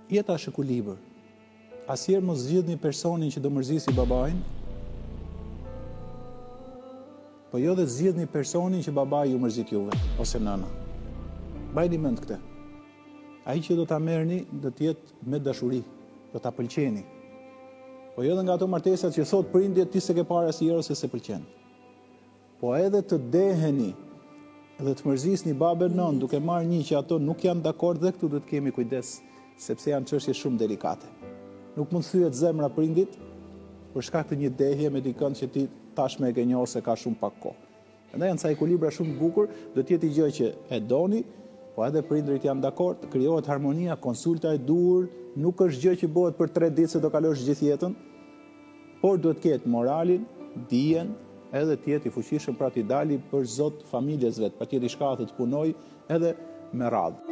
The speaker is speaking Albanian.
jeta është ekuilibër. Asnjëherë mos zgjidhni personin që do mërzisi babain, po jo dhe zgjidhni personin që babai ju mërzit juve, ose nëna. Mbajini mend këtë. Ai që do ta merrni do të jetë me dashuri, do ta pëlqeni. Po jo dhe nga ato martesat që thot prindjet ti se ke parë asnjëherë ose se pëlqen. Po edhe të deheni dhe të mërzisni babën nën duke marrë një që ato nuk janë dakord, dhe këtu do të kemi kujdes, sepse janë çështje shumë delikate. Nuk mund thyet zemra prindit për shkak të një dehje me dikën që ti tashmë e ke njohur se ka shumë pak kohë. Prandaj janë ca ekuilibra shumë të bukur, do të jetë gjë që e doni, po edhe prindrit janë dakord, krijohet harmonia, konsulta e duhur, nuk është gjë që bëhet për 3 ditë se do kalosh gjithë jetën, por duhet të ketë moralin, dijen, edhe të jetë i fuqishëm pra t'i dali për zot familjes vet, patjetër shka të punoj edhe me radhë.